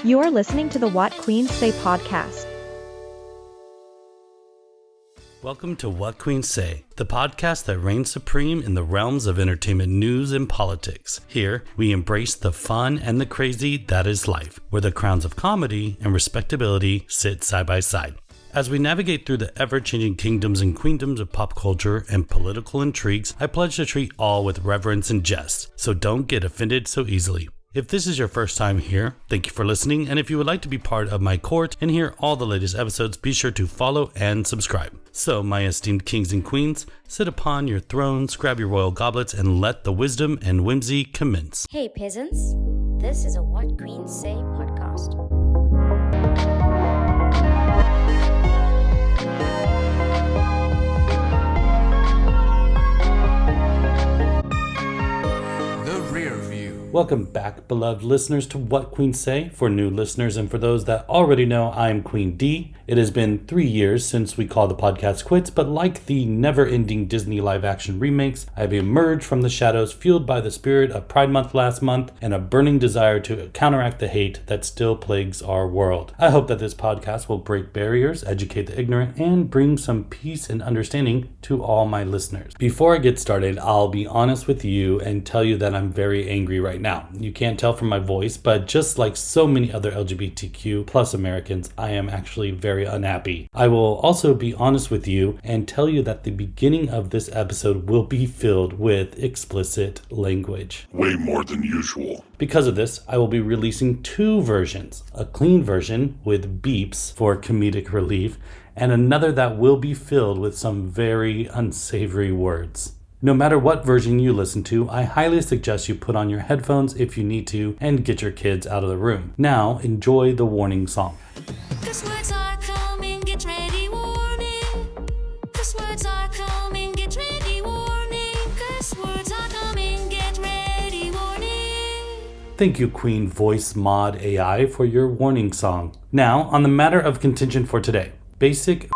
You are listening to the What Queens Say podcast. Welcome to What Queens Say, the podcast that reigns supreme in the realms of entertainment news and politics. Here, we embrace the fun and the crazy that is life, where the crowns of comedy and respectability sit side by side. As we navigate through the ever-changing kingdoms and queendoms of pop culture and political intrigues, I pledge to treat all with reverence and jest, so don't get offended so easily. If this is your first time here, thank you for listening, and if you would like to be part of my court and hear all the latest episodes, be sure to follow and subscribe. So, my esteemed kings and queens, sit upon your thrones, grab your royal goblets, and let the wisdom and whimsy commence. Hey peasants, this is a What Queens Say podcast. Welcome back, beloved listeners, to What Queens Say. For new listeners and for those that already know, I am Queen D. It has been 3 years since we called the podcast quits, but like the never-ending Disney live-action remakes, I have emerged from the shadows fueled by the spirit of Pride Month last month and a burning desire to counteract the hate that still plagues our world. I hope that this podcast will break barriers, educate the ignorant, and bring some peace and understanding to all my listeners. Before I get started, I'll be honest with you and tell you that I'm very angry right now. You can't tell from my voice, but just like so many other LGBTQ plus Americans, I am actually very unhappy. I will also be honest with you and tell you that the beginning of this episode will be filled with explicit language. Way more than usual. Because of this, I will be releasing two versions, a clean version with beeps for comedic relief, and another that will be filled with some very unsavory words. No matter what version you listen to, I highly suggest you put on your headphones if you need to and get your kids out of the room. Now, enjoy the warning song. Cuss words are coming, get ready, warning. Cuss words are coming, get ready, warning. Cuss words are coming, get ready, warning. Thank you, Queen Voice Mod AI, for your warning song. Now, on the matter of contention for today, basic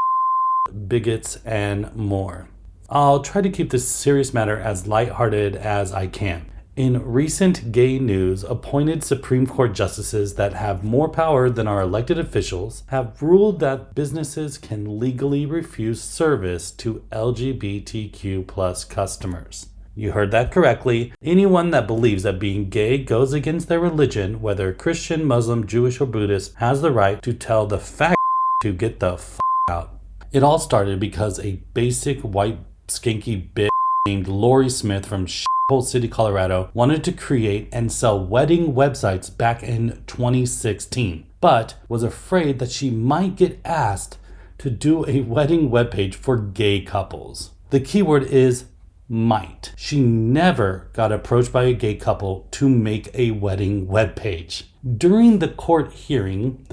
bigots and more. I'll try to keep this serious matter as lighthearted as I can. In recent gay news, appointed Supreme Court justices that have more power than our elected officials have ruled that businesses can legally refuse service to LGBTQ plus customers. You heard that correctly. Anyone that believes that being gay goes against their religion, whether Christian, Muslim, Jewish, or Buddhist, has the right to tell the fag to get the f*** out. It all started because a basic white skanky bitch named Lori Smith from Shithole City, Colorado wanted to create and sell wedding websites back in 2016, but was afraid that she might get asked to do a wedding webpage for gay couples. The keyword is might. She never got approached by a gay couple to make a wedding webpage. During the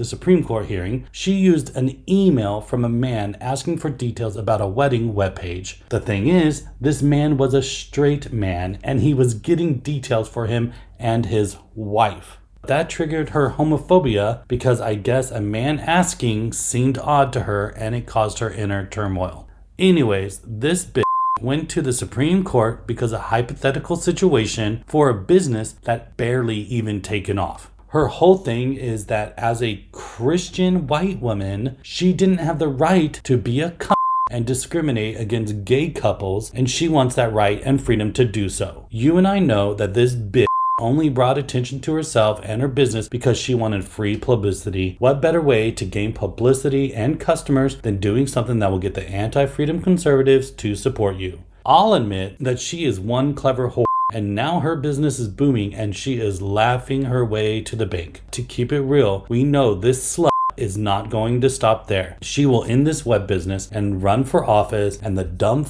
Supreme Court hearing, she used an email from a man asking for details about a wedding webpage. The thing is, this man was a straight man and he was getting details for him and his wife. That triggered her homophobia because I guess a man asking seemed odd to her and it caused her inner turmoil. Anyways, this bitch went to the Supreme Court because of a hypothetical situation for a business that barely even taken off. Her whole thing is that as a Christian white woman, she didn't have the right to be a cunt and discriminate against gay couples, and she wants that right and freedom to do so. You and I know that this bitch only brought attention to herself and her business because she wanted free publicity. What better way to gain publicity and customers than doing something that will get the anti-freedom conservatives to support you? I'll admit that she is one clever whore, and now her business is booming and she is laughing her way to the bank. To keep it real, we know this slut is not going to stop there. She will end this web business and run for office, and the dumb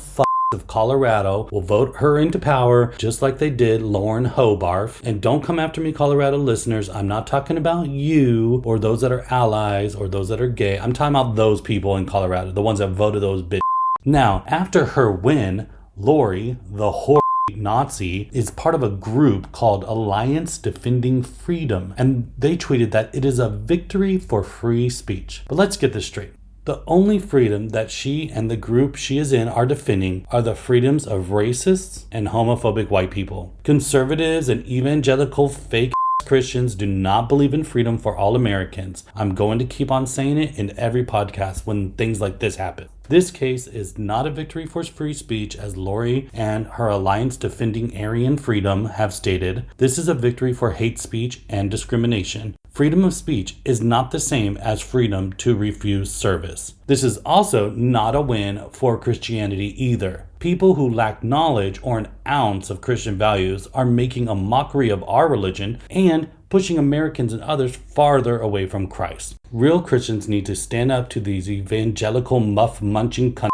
of Colorado will vote her into power just like they did Lauren Hobarth. And don't come after me, Colorado listeners. I'm not talking about you or those that are allies or those that are gay. I'm talking about those people in Colorado, the ones that voted those bitches. Now, after her win, Lori, the whore Nazi, is part of a group called Alliance Defending Freedom, and they tweeted that it is a victory for free speech. But let's get this straight. The only freedom that she and the group she is in are defending are the freedoms of racists and homophobic white people. Conservatives and evangelical fake Christians do not believe in freedom for all Americans. I'm going to keep on saying it in every podcast when things like this happen. This case is not a victory for free speech, as Lori and her Alliance Defending Aryan Freedom have stated. This is a victory for hate speech and discrimination. Freedom of speech is not the same as freedom to refuse service. This is also not a win for Christianity either. People who lack knowledge or an ounce of Christian values are making a mockery of our religion and pushing Americans and others farther away from Christ. Real Christians need to stand up to these evangelical muff-munching cunts.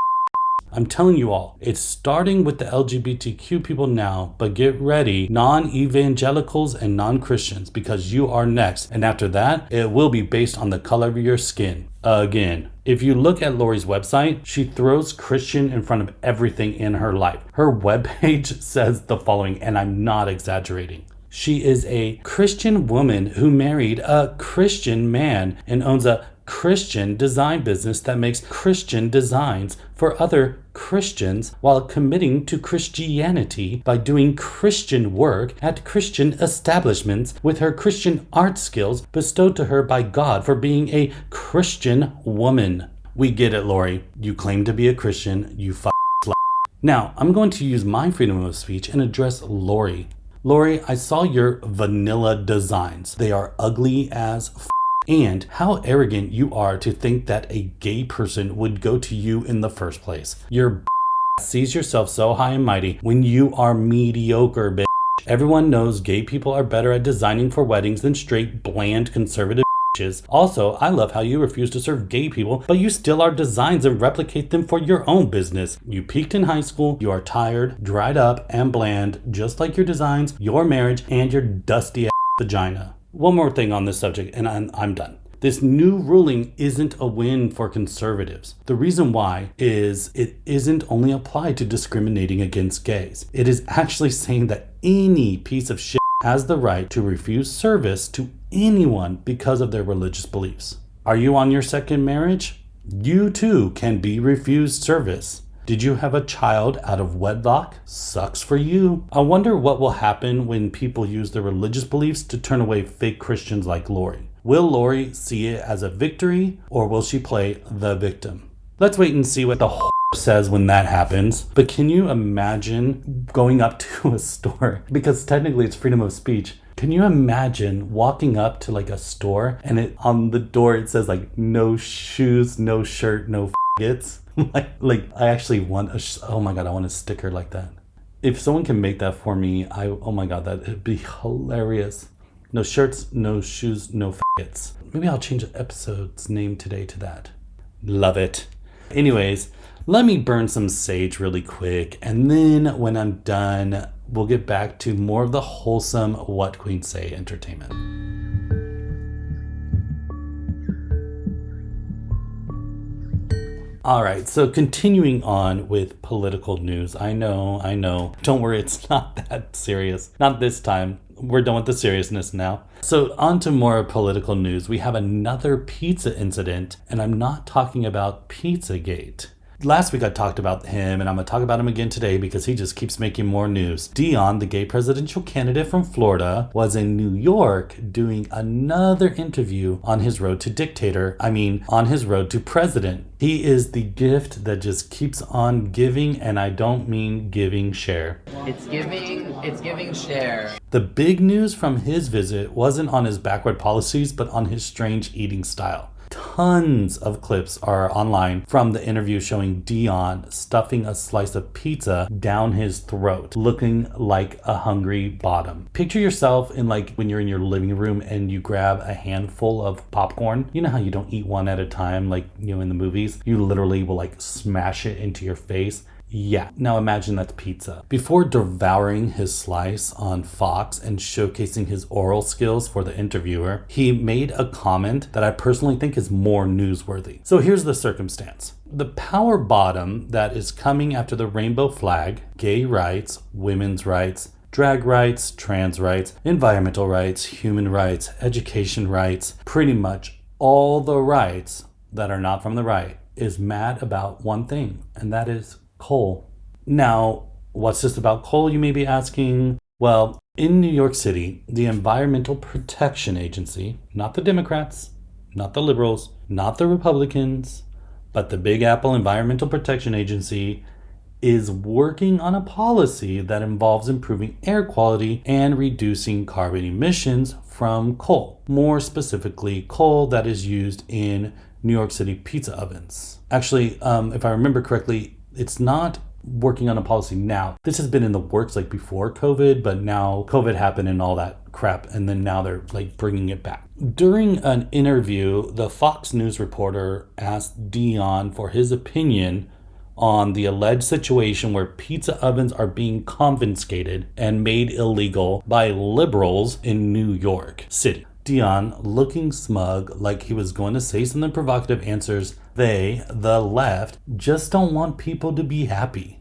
I'm telling you all, it's starting with the LGBTQ people now, but get ready, non-evangelicals and non-Christians, because you are next. And after that, it will be based on the color of your skin. Again, if you look at Lori's website, she throws Christian in front of everything in her life. Her webpage says the following, and I'm not exaggerating. She is a Christian woman who married a Christian man and owns a Christian design business that makes Christian designs for other Christians while committing to Christianity by doing Christian work at Christian establishments with her Christian art skills bestowed to her by God for being a Christian woman. We get it, Lori. You claim to be a Christian, you slut. Now, I'm going to use my freedom of speech and address Lori. Lori, I saw your vanilla designs. They are ugly as and how arrogant you are to think that a gay person would go to you in the first place. Your sees yourself so high and mighty when you are mediocre, bitch. Everyone knows gay people are better at designing for weddings than straight, bland, conservative bitches. Also, I love how you refuse to serve gay people, but you steal our designs and replicate them for your own business. You peaked in high school, you are tired, dried up, and bland, just like your designs, your marriage, and your dusty ass vagina. One more thing on this subject, and I'm done. This new ruling isn't a win for conservatives. The reason why is it isn't only applied to discriminating against gays. It is actually saying that any piece of shit has the right to refuse service to anyone because of their religious beliefs. Are you on your second marriage? You too can be refused service. Did you have a child out of wedlock? Sucks for you. I wonder what will happen when people use their religious beliefs to turn away fake Christians like Lori. Will Lori see it as a victory, or will she play the victim? Let's wait and see what the says when that happens. But can you imagine going up to a store, because technically it's freedom of speech. Can you imagine walking up to like a store and on the door it says like no shoes, no shirt, no faggots? like I actually want oh my god, I want a sticker like that. If someone can make that for me, oh my god, that'd be hilarious. No shirts, no shoes, no faggots. Maybe I'll change the episode's name today to that. Love it. Anyways, let me burn some sage really quick, and then when I'm done, we'll get back to more of the wholesome What Queens Say entertainment. All right, so continuing on with political news. I know. Don't worry, it's not that serious. Not this time. We're done with the seriousness now. So on to more political news. We have another pizza incident, and I'm not talking about Pizzagate. Last week I talked about him, and I'm going to talk about him again today because he just keeps making more news. Dion, the gay presidential candidate from Florida, was in New York doing another interview on his road to dictator. On his road to president. He is the gift that just keeps on giving, and I don't mean giving share. It's giving share. The big news from his visit wasn't on his backward policies, but on his strange eating style. Tons of clips are online from the interview showing Dion stuffing a slice of pizza down his throat, looking like a hungry bottom. Picture yourself in like when you're in your living room and you grab a handful of popcorn. You know how you don't eat one at a time, like, you know, in the movies? You literally will like smash it into your face. Yeah, now imagine that's pizza. Before devouring his slice on Fox and showcasing his oral skills for the interviewer, he made a comment that I personally think is more newsworthy. So here's the circumstance. The power bottom that is coming after the rainbow flag, gay rights, women's rights, drag rights, trans rights, environmental rights, human rights, education rights, pretty much all the rights that are not from the right, is mad about one thing, and that is coal. Now, what's this about coal, you may be asking? Well, In New York City, the Environmental Protection Agency, not the Democrats, not the liberals, not the Republicans, but the Big Apple Environmental Protection Agency, is working on a policy that involves improving air quality and reducing carbon emissions from coal. More specifically, coal that is used in New York City pizza ovens. Actually, if I remember correctly, it's not working on a policy now. This has been in the works like before COVID, but now COVID happened and all that crap, and then now they're like bringing it back. During an interview, the Fox News reporter asked Dion for his opinion on the alleged situation where pizza ovens are being confiscated and made illegal by liberals in New York City. Dion, looking smug like he was going to say something provocative, answers, "They, the left, just don't want people to be happy."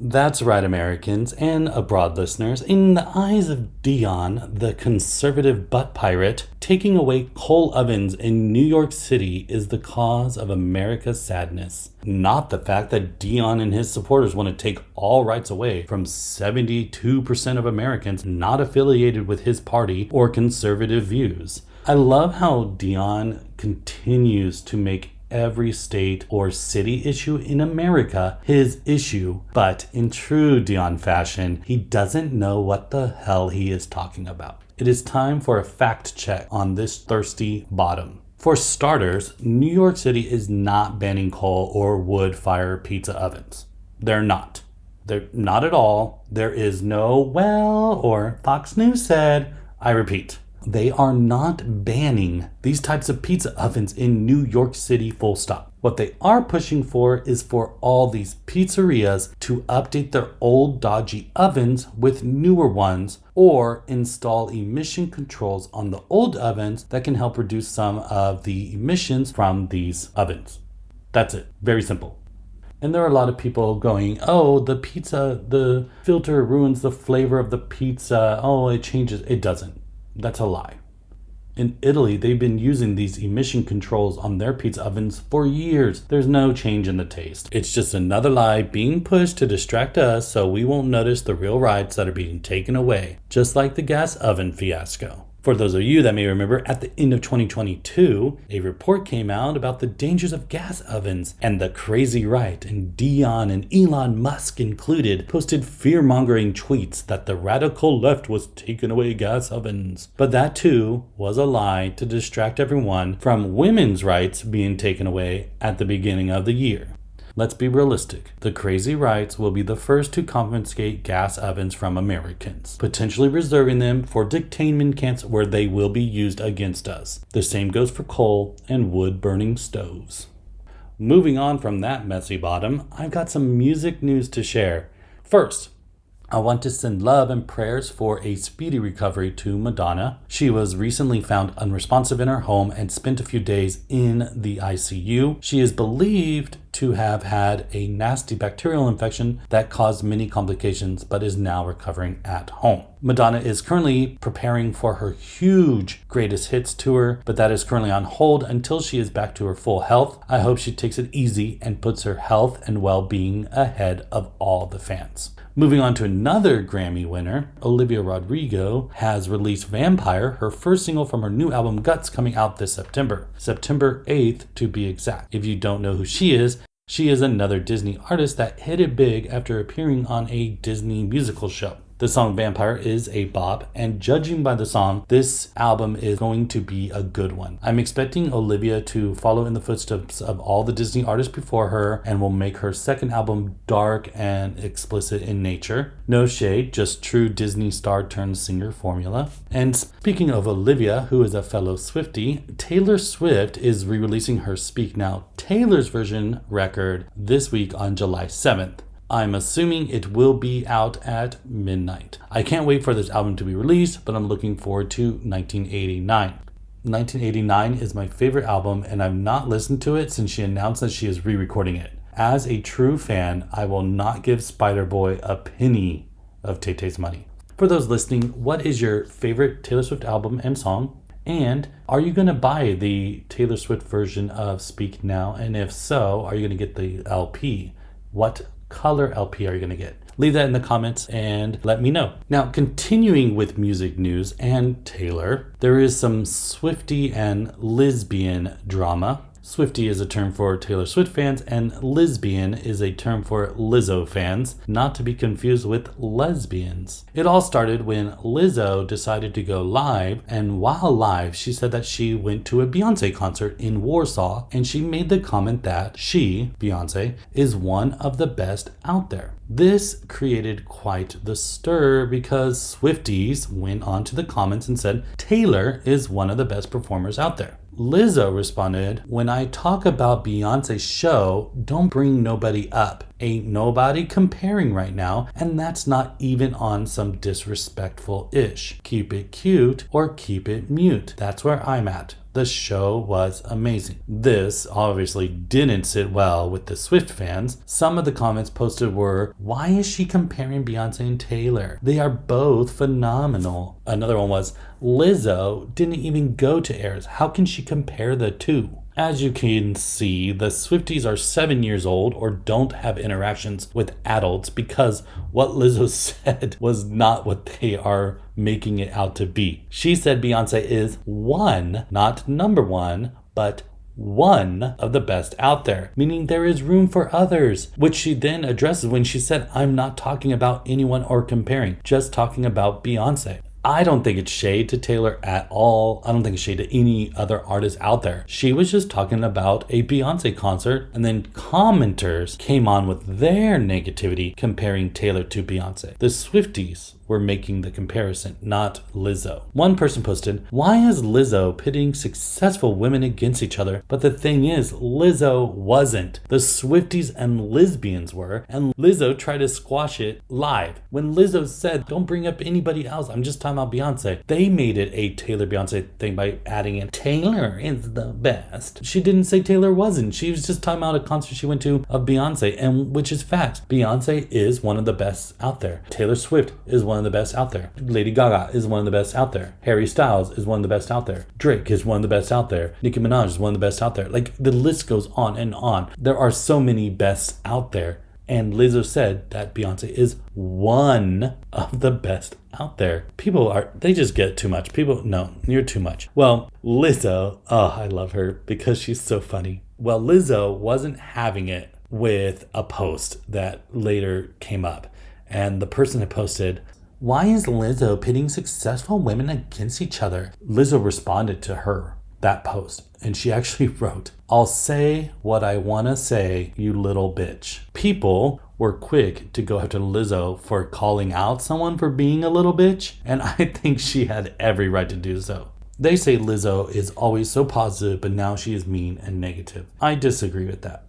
That's right, Americans and abroad listeners. In the eyes of Dion, the conservative butt pirate, taking away coal ovens in New York City is the cause of America's sadness. Not the fact that Dion and his supporters want to take all rights away from 72% of Americans not affiliated with his party or conservative views. I love how Dion continues to make every state or city issue in America his issue, but in true Dion fashion, he doesn't know what the hell he is talking about. It is time for a fact check on this thirsty bottom. For starters, New York City is not banning coal or wood fire pizza ovens. They're not. They're not at all. There is no well or Fox News said. I repeat. They are not banning these types of pizza ovens in New York City, full stop. What they are pushing for is for all these pizzerias to update their old dodgy ovens with newer ones or install emission controls on the old ovens that can help reduce some of the emissions from these ovens. That's it. Very simple. And there are a lot of people going, oh, the filter ruins the flavor of the pizza. Oh, it changes. It doesn't. That's a lie. In Italy, they've been using these emission controls on their pizza ovens for years. There's no change in the taste. It's just another lie being pushed to distract us so we won't notice the real rights that are being taken away, just like the gas oven fiasco. For those of you that may remember, at the end of 2022, a report came out about the dangers of gas ovens, and the crazy right, and Dion and Elon Musk included, posted fear-mongering tweets that the radical left was taking away gas ovens. But that too was a lie to distract everyone from women's rights being taken away at the beginning of the year. Let's be realistic. The crazy rights will be the first to confiscate gas ovens from Americans, potentially reserving them for detainment camps where they will be used against us. The same goes for coal and wood-burning stoves. Moving on from that messy bottom, I've got some music news to share. First, I want to send love and prayers for a speedy recovery to Madonna. She was recently found unresponsive in her home and spent a few days in the ICU. She is believed to have had a nasty bacterial infection that caused many complications, but is now recovering at home. Madonna is currently preparing for her huge Greatest Hits tour, but that is currently on hold until she is back to her full health. I hope she takes it easy and puts her health and well-being ahead of all the fans. Moving on to another Grammy winner, Olivia Rodrigo has released Vampire, her first single from her new album Guts, coming out this September 8th to be exact. If you don't know who she is another Disney artist that hit it big after appearing on a Disney musical show. The song Vampire is a bop, and judging by the song, this album is going to be a good one. I'm expecting Olivia to follow in the footsteps of all the Disney artists before her and will make her second album dark and explicit in nature. No shade, just true Disney star turned singer formula. And speaking of Olivia, who is a fellow Swiftie, Taylor Swift is re-releasing her Speak Now Taylor's version record this week on July 7th. I'm assuming it will be out at midnight. I can't wait for this album to be released, but I'm looking forward to 1989. 1989 is my favorite album, and I've not listened to it since she announced that she is re-recording it. As a true fan, I will not give Spider-Boy a penny of Tay-Tay's money. For those listening, what is your favorite Taylor Swift album and song? And are you going to buy the Taylor Swift version of Speak Now? And if so, are you going to get the LP? What color LP are you going to get? Leave that in the comments and let me know. Now, continuing with music news and Taylor, there is some Swiftie and lesbian drama. Swiftie is a term for Taylor Swift fans, and lesbian is a term for Lizzo fans, not to be confused with lesbians. It all started when Lizzo decided to go live, and while live, she said that she went to a Beyonce concert in Warsaw, and she made the comment that she, Beyonce, is one of the best out there. This created quite the stir because Swifties went onto the comments and said Taylor is one of the best performers out there. Lizzo responded, "When I talk about Beyonce's show, don't bring nobody up. Ain't nobody comparing right now, and that's not even on some disrespectful ish. Keep it cute or keep it mute. That's where I'm at. The show was amazing." This obviously didn't sit well with the Swift fans. Some of the comments posted were, "Why is she comparing Beyonce and Taylor? They are both phenomenal." Another one was, "Lizzo didn't even go to Airs. How can she compare the two?" As you can see, the Swifties are 7 years old or don't have interactions with adults because what Lizzo said was not what they are making it out to be. She said Beyonce is one, not number one, but one of the best out there, meaning there is room for others, which she then addresses when she said, "I'm not talking about anyone or comparing, just talking about Beyonce." I don't think it's shade to Taylor at all. I don't think it's shade to any other artist out there. She was just talking about a Beyonce concert, and then commenters came on with their negativity comparing Taylor to Beyonce. The Swifties were making the comparison, not Lizzo. One person posted, "Why is Lizzo pitting successful women against each other? But the thing is, Lizzo wasn't. The Swifties and lesbians were, and Lizzo tried to squash it live. When Lizzo said, don't bring up anybody else, I'm just talking about Beyonce, they made it a Taylor Beyonce thing by adding in, Taylor is the best." She didn't say Taylor wasn't. She was just talking about a concert she went to of Beyonce, and which is facts. Beyonce is one of the best out there. Taylor Swift is one of the best out there. Lady Gaga is one of the best out there. Harry Styles is one of the best out there. Drake is one of the best out there. Nicki Minaj is one of the best out there. Like, the list goes on and on. There are so many bests out there. And Lizzo said that Beyonce is one of the best out there. They just get too much. No, you're too much. Well, Lizzo, I love her because she's so funny. Well, Lizzo wasn't having it with a post that later came up. And the person had posted, "Why is Lizzo pitting successful women against each other?" Lizzo responded to that post, and she actually wrote, "I'll say what I want to say, you little bitch." People were quick to go after Lizzo for calling out someone for being a little bitch, and I think she had every right to do so. They say Lizzo is always so positive, but now she is mean and negative. I disagree with that.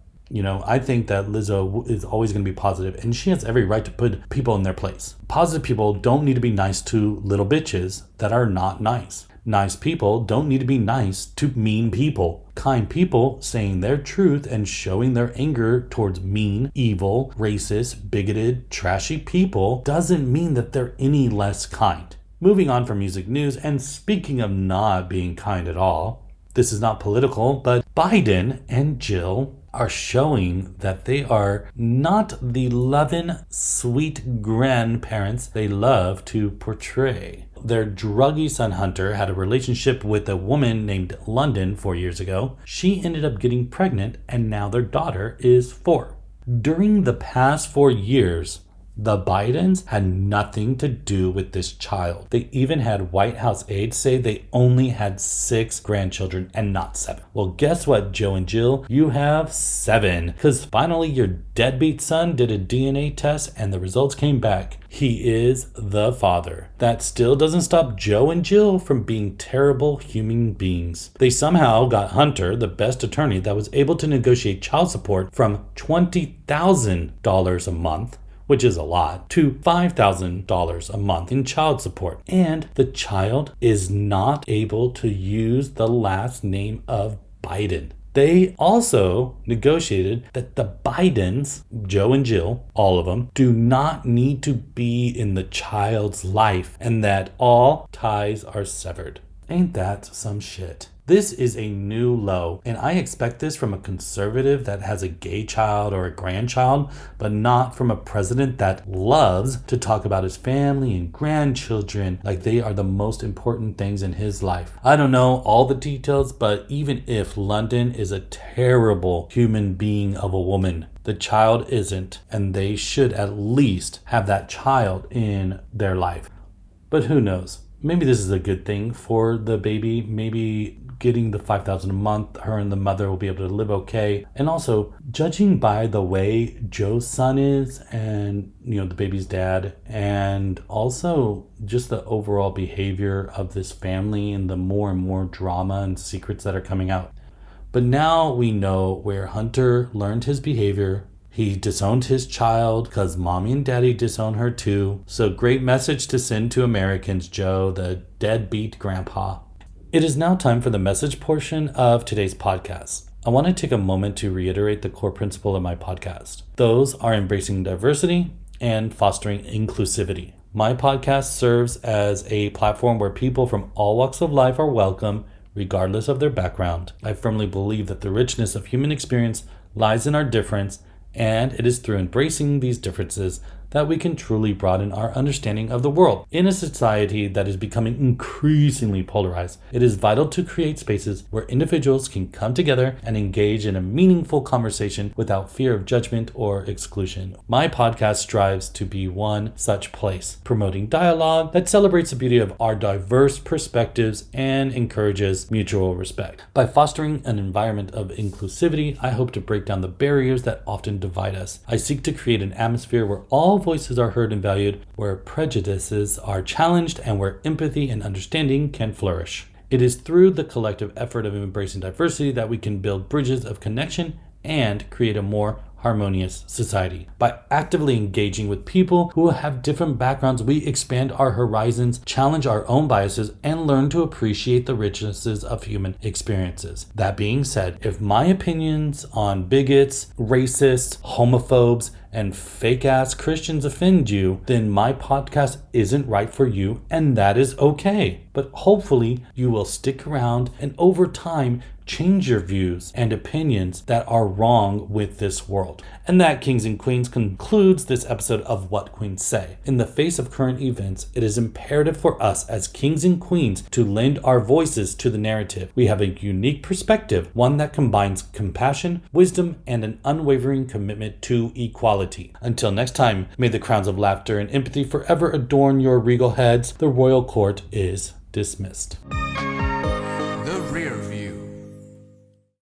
I think that Lizzo is always going to be positive, and she has every right to put people in their place. Positive people don't need to be nice to little bitches that are not nice. Nice people don't need to be nice to mean people. Kind people saying their truth and showing their anger towards mean, evil, racist, bigoted, trashy people doesn't mean that they're any less kind. Moving on from music news, and speaking of not being kind at all, this is not political, but Biden and Jill are showing that they are not the loving, sweet grandparents they love to portray. Their druggy son Hunter had a relationship with a woman named London 4 years ago. She ended up getting pregnant, and now their daughter is 4. During the past 4 years, the Bidens had nothing to do with this child. They even had White House aides say they only had 6 grandchildren and not 7. Well, guess what, Joe and Jill? You have 7. Because finally your deadbeat son did a DNA test and the results came back. He is the father. That still doesn't stop Joe and Jill from being terrible human beings. They somehow got Hunter, the best attorney, that was able to negotiate child support from $20,000 a month, which is a lot, to $5,000 a month in child support. And the child is not able to use the last name of Biden. They also negotiated that the Bidens, Joe and Jill, all of them, do not need to be in the child's life and that all ties are severed. Ain't that some shit? This is a new low, and I expect this from a conservative that has a gay child or a grandchild, but not from a president that loves to talk about his family and grandchildren like they are the most important things in his life. I don't know all the details, but even if London is a terrible human being of a woman, the child isn't, and they should at least have that child in their life. But who knows? Maybe this is a good thing for the baby. Maybe getting the $5,000 a month, her and the mother will be able to live okay. And also, judging by the way Joe's son is and, the baby's dad, and also just the overall behavior of this family and the more and more drama and secrets that are coming out. But now we know where Hunter learned his behavior. He disowned his child because mommy and daddy disown her too. So great message to send to Americans, Joe, the deadbeat grandpa. It is now time for the message portion of today's podcast. I want to take a moment to reiterate the core principle of my podcast. Those are embracing diversity and fostering inclusivity. My podcast serves as a platform where people from all walks of life are welcome, regardless of their background. I firmly believe that the richness of human experience lies in our difference, and it is through embracing these differences that we can truly broaden our understanding of the world. In a society that is becoming increasingly polarized, it is vital to create spaces where individuals can come together and engage in a meaningful conversation without fear of judgment or exclusion. My podcast strives to be one such place, promoting dialogue that celebrates the beauty of our diverse perspectives and encourages mutual respect. By fostering an environment of inclusivity, I hope to break down the barriers that often divide us. I seek to create an atmosphere where all voices are heard and valued, where prejudices are challenged, and where empathy and understanding can flourish. It is through the collective effort of embracing diversity that we can build bridges of connection and create a more harmonious society. By actively engaging with people who have different backgrounds, we expand our horizons, challenge our own biases, and learn to appreciate the richnesses of human experiences. That being said, if my opinions on bigots, racists, homophobes, and fake-ass Christians offend you, then my podcast isn't right for you, and that is okay. But hopefully you will stick around and over time change your views and opinions that are wrong with this world. And that, kings and queens, concludes this episode of What Queens Say. In the face of current events, it is imperative for us as kings and queens to lend our voices to the narrative. We have a unique perspective, one that combines compassion, wisdom, and an unwavering commitment to equality. Until next time, may the crowns of laughter and empathy forever adorn your regal heads. The royal court is dismissed.